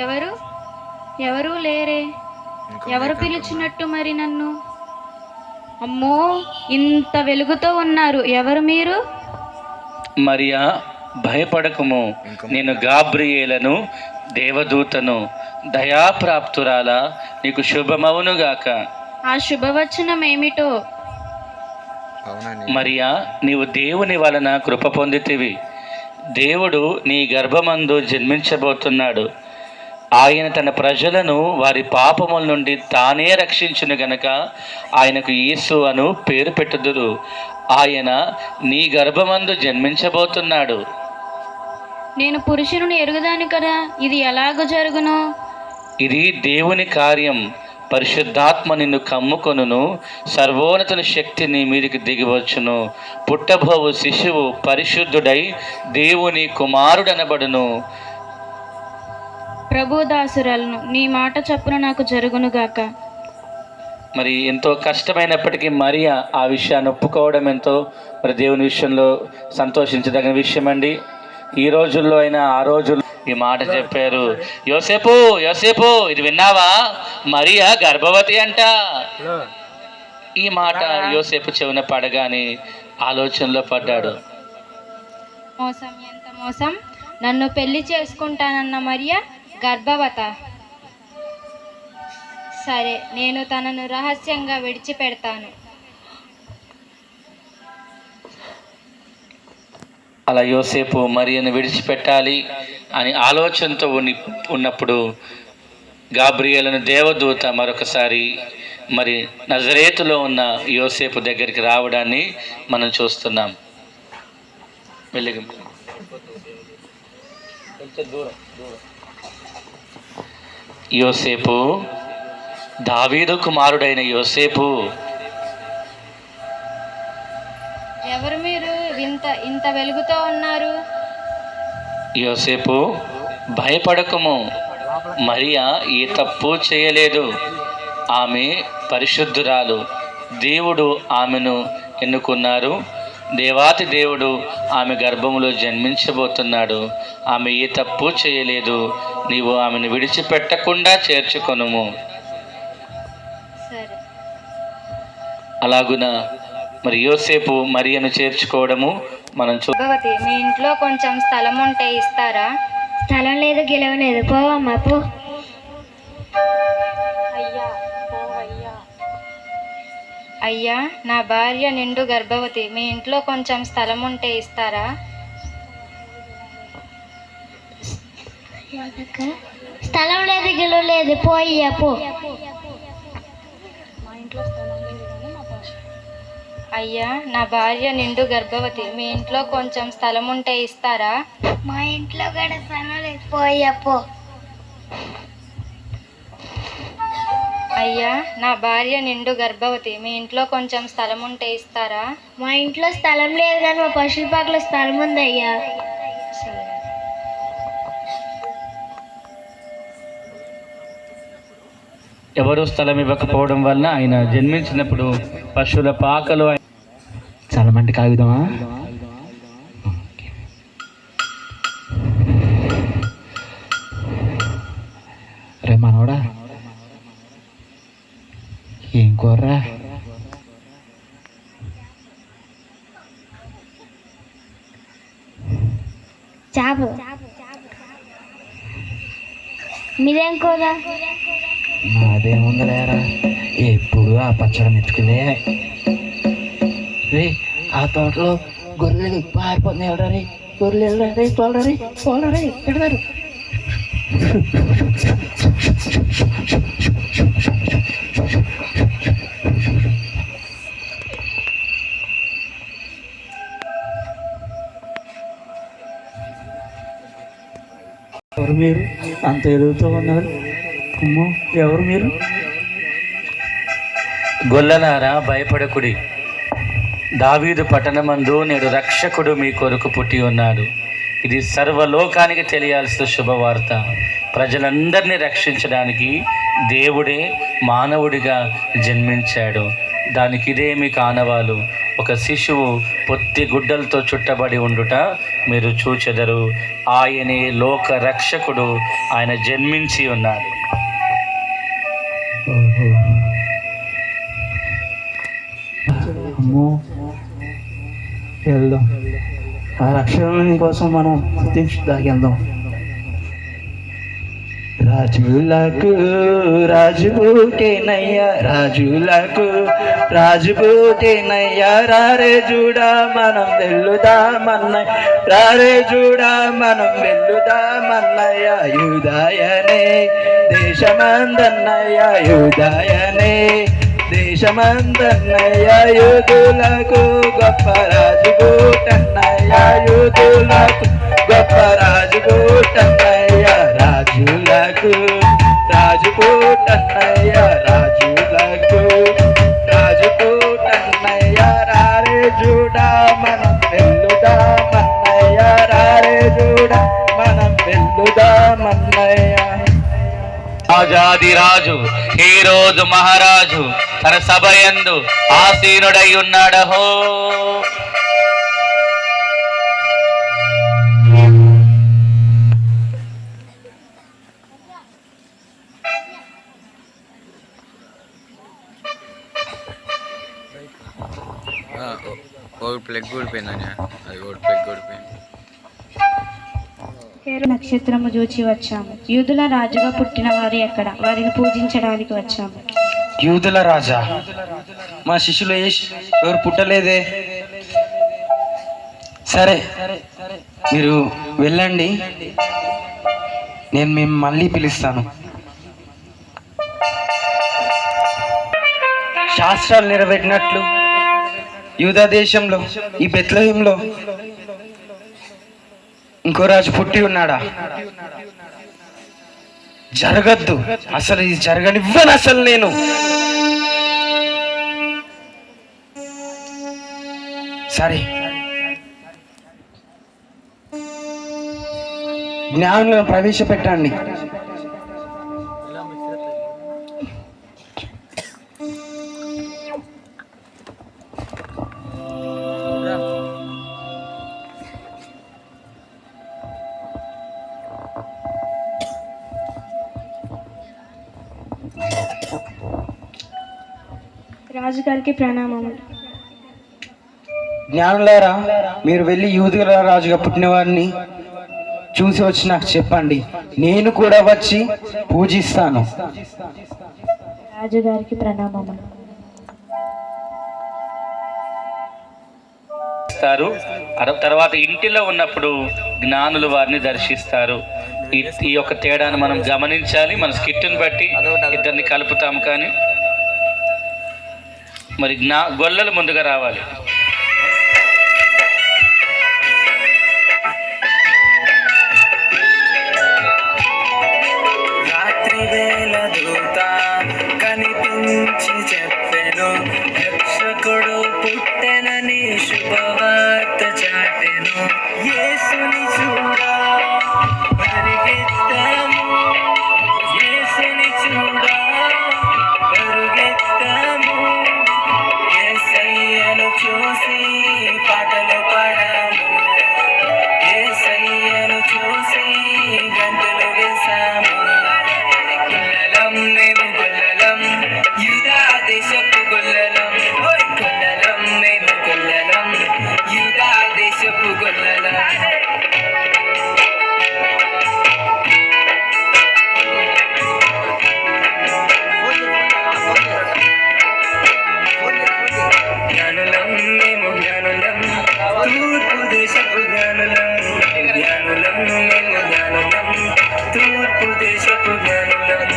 ఎవరు ఎవరు లేరే. ఎవరు పిలిచినట్టు మరి నన్ను? అమ్మో, ఇంత వెలుగుతో ఉన్నారు. ఎవరు మీరు? మరియా, భయపడకము. నేను గాబ్రియేలను, దేవదూతను. దయాప్రాప్తురాలా, నీకు శుభమవునుగాక. ఆ శుభవచనం ఏమిటో? మరియా, నీవు దేవుని వలన కృప పొందితివి. దేవుడు నీ గర్భమందు జన్మించబోతున్నాడు. ఆయన తన ప్రజలను వారి పాపముల నుండి తానే రక్షించును గనక ఆయనకు యేసు అను పేరు పెట్టుదురు. ఆయన నీ గర్భమందు జన్మించబోతున్నాడు. నేను పురుషుని ఎరుగుదాను కదా, ఇది ఎలాగ జరుగును? ఇది దేవుని కార్యం. పరిశుద్ధాత్మ నిన్ను కమ్ముకొనును, సర్వోన్నతుని శక్తి నీ మీదికి దిగివచ్చును. పుట్టబోవు శిశువు పరిశుద్ధుడై దేవుని కుమారుడనబడును. ప్రభుదాసురాలను, నీ మాట చప్పున నాకు జరుగునుగాక. మరి ఎంతో కష్టమైనప్పటికీ మరియా ఆ విషయాన్ని ఒప్పుకోవడం ఎంతో మరి దేవుని విషయంలో సంతోషించదగిన విషయం అండి. ఈ రోజుల్లో అయినా ఆ రోజుల్లో ఈ మాట చెప్పారు. యోసేపు, యోసేపు, ఇది విన్నావా? మరియా గర్భవతి అంట. ఈ మాట యోసేపు చెవిన పడగానే ఆలోచనలో పడ్డాడు. మోసం, ఎంత మోసం! నన్ను పెళ్లి చేసుకుంటానన్న మరియా గర్భవత. సరే, నేను తనను రహస్యంగా విడిచిపెడతాను. అలా యోసేపు మరియను విడిచిపెట్టాలి అని ఆలోచనతో ఉన్నప్పుడు గాబ్రియేలను దేవదూత మరొకసారి మరి నజరేతులో ఉన్న యోసేపు దగ్గరికి రావడాన్ని మనం చూస్తున్నాం. యోసేపు, దావీదు కుమారుడైన యోసేపు, ఎవరు మీరు? ఇంత వెలుగుతో ఉన్నారు. యోసేపు, భయపడకము. మరియా ఏ తప్పు చేయలేదు. ఆమె పరిశుద్ధురాలు. దేవుడు ఆమెను ఎన్నుకున్నారు. దేవాతి దేవుడు ఆమె గర్భములో జన్మించబోతున్నాడు. ఆమె ఏ తప్పు చేయలేదు. నీవు ఆమెను విడిచిపెట్టకుండా చేర్చుకొనుము. అలాగున మరి యోసేపు మరియను చేర్చుకోవడము మనం భగవతి, మీ ఇంట్లో కొంచెం స్థలం ఉంటే ఇస్తారా? స్థలం లేదు, గెలవలేదు. పోవమ్మా పో. అయ్యా, నా భార్య నిండు గర్భవతి. మీ ఇంట్లో కొంచెం స్థలం ఉంటే ఇస్తారా? స్థలం లేదు, గెలవలేదు. పోయ్యా పో. అయ్యా, నా భార్య నిండు గర్భవతి. మీ ఇంట్లో కొంచెం స్థలం ఉంటే ఇస్తారా? మా ఇంట్లో కూడా స్థలం లేదు. పోయ్యా పో. అయ్యా, నా భార్య నిండు గర్భవతి. మీ ఇంట్లో కొంచెం స్థలం ఉంటే ఇస్తారా? మా ఇంట్లో స్థలం లేదు, కానీ మా పశువుల పాకలో స్థలం ఉంది అయ్యా. ఎవరు స్థలం ఇవ్వకపోవడం వలన ఆయన జన్మించినప్పుడు పశువుల పాకలు చాలా మంది కాగితమా? రే మనోడా, ఏం కూరరా? చాపు. మీదేం కూర? నాదేముందలేరా, ఎప్పుడు ఆ పచ్చడి మెచ్చుకునే. రే, ఆ తోటలో గొర్రెలు పారిపోతున్నాయి. వెళ్ళరా రే, గొర్రెలు వెళ్ళరా రే, తోలరా రే, పెడతారు. ఎవరు మీరు? అంత ఎదుగుతూ ఉన్నారు. అమ్మో, ఎవరు మీరు? గొల్లలారా, భయపడకుడి. దావీదు పట్టణమందు నేడు రక్షకుడు మీ కొరకు పుట్టి ఉన్నాడు. ఇది సర్వలోకానికి తెలియాల్సిన శుభవార్త. ప్రజలందరినీ రక్షించడానికి దేవుడే మానవుడిగా జన్మించాడు. దానికి ఇదే మీకు ఆనవాలు. ఒక శిశువు పొత్తి గుడ్డలతో చుట్టబడి ఉండుట మీరు చూచెదరు. ఆయనే లోక రక్షకుడు, ఆయన జన్మించి ఉన్నాడు. అమ్మో, వెళ్దాం. ఆ రక్షణ కోసం మనం గుర్తించడానికి వెళ్దాం. రాజులకు రాజు పుట్టెనయ్యా, రాజులకు రాజు పుట్టెనయ్యా, రారే చూడా మనం వెళ్దామన్నయ్య, రారే చూడా మనం వెళ్దామన్నయ్య. యూదాయనే దేశమందన్నయ్య, యూదాయనే దేశమందన్నయ్య, యూదులకు గొప్ప రాజు పుట్టన్నయ్య, యూదులకు గొప్ప రాజు పుట్టన్నయ్య, రాజులకు రాజు పుట్టన్నయ్య, రాజులకు రాజు పుట్టన్నయ్య, రారే చూడా మనం వెళ్దామన్నయ్య, రారే చూడా మనం వెళ్దామన్నయ్య. రాజాది రాజు ఈ రోజు మహారాజు తన సభ యందు ఆసీనుడై ఉన్నాడహో. ప్లగ్ ఊడిపోయిందని, అది ప్లగ్ ఊడిపోయింది. నక్షత్రము చూచి వచ్చాము. యూదుల రాజుగా పుట్టిన వారు ఎక్కడ? వారిని పూజించడానికి వచ్చాము. యూదుల రాజా? మా శిష్యులు ఎవరు పుట్టలేదే. సరే, మీరు వెళ్ళండి, నేను మేము మళ్ళీ పిలుస్తాను. శాస్త్రాలు నెరవేరినట్లు యూదా దేశంలో ఈ బెత్లెహేంలో ఇంకో రాజు పుట్టి ఉన్నాడా? జరగద్దు, అసలు ఇది జరగనివ్వను అసలు నేను. సరే, జ్ఞానులను ప్రవేశపెట్టండి. రాజుగారికి ప్రణామములు. జ్ఞానులారా, మీరు వెళ్ళి యూదుల రాజుగా పుట్టిన వారిని చూసి వచ్చి నాకు చెప్పండి, నేను కూడా వచ్చి పూజిస్తాను. రాజుగారికి ప్రణామములు. తర్వాత ఇంటిలో ఉన్నప్పుడు జ్ఞానులు వారిని దర్శిస్తారు. ఈ యొక్క తేడాను మనం గమనించాలి. మన స్కిట్ని బట్టి ఇద్దరిని కలుపుతాము, కానీ మరి గొల్లలు ముందుగా రావాలి. రాత్రి వేళ దూత కనిపించి చెప్పెను, రక్షకుడు పుట్టెనని శుభవార్త చాటెను. యేసుని చూడా పరిగెత్తాము, యేసుని చూడా పరిగెత్తాము, యేసయ్యను చూసి పాటలు పాడాము, యేసయ్యను చూసి గంటలు వేసాము. గొల్లలం మేము గొల్లలం, యూదా దేశపు గొల్లలం, గొల్లలం మేము గొల్లలం, యూదా దేశపు గొల్లలం. జ్ఞానులం మేము జ్ఞానులం, తూర్పు దేశపు జ్ఞానులం, జ్ఞానులం మేము జ్ఞానులం, తూర్పు దేశపు జ్ఞానులం.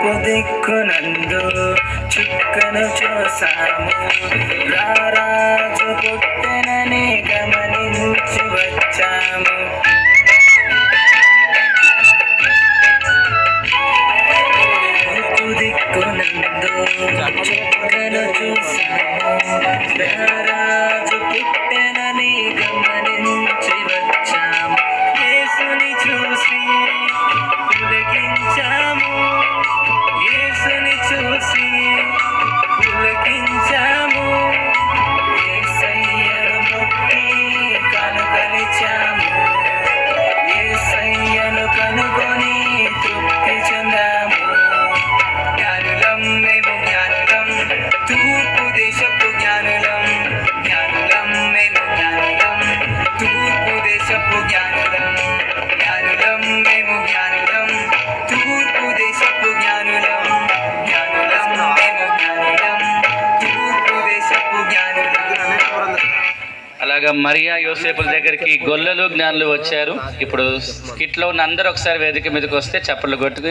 తూర్పు దిక్కునందు చుక్కను చూసాము రారాజు పుట్టెనని గమనించి వచ్చాము తూర్పు దిక్కునందు చుక్కను చూసాము రారాజు పుట్టెనని గమనించి వచ్చాము యేసుని చూసి పులకించాము యేసుని చూసి పులకించాము యేసయ్యను ముట్టి కనుకలిచాము యేసయ్యను కనుగొని తృప్తి చెందాము జ్ఞానులం మేము జ్ఞానులం తూర్పు దేశపు జ్ఞానులం జ్ఞానులం మేము జ్ఞానులం తూర్పు దేశపు జ్ఞానులం జ్ఞానులం మేము జ్ఞానులం తూర్పు దేశపు జ్ఞానులం జ్ఞానులం మేము జ్ఞానులం తూర్పు దేశపు జ్ఞానులం. అలాగా మరియా యోసేపుల దగ్గరికి గొల్లలు జ్ఞానులు వచ్చారు. ఇప్పుడు స్కిట్లో ఉన్న అందరూ ఒకసారి వేదిక మీదకి వస్తే చప్పట్లు కొట్టుకు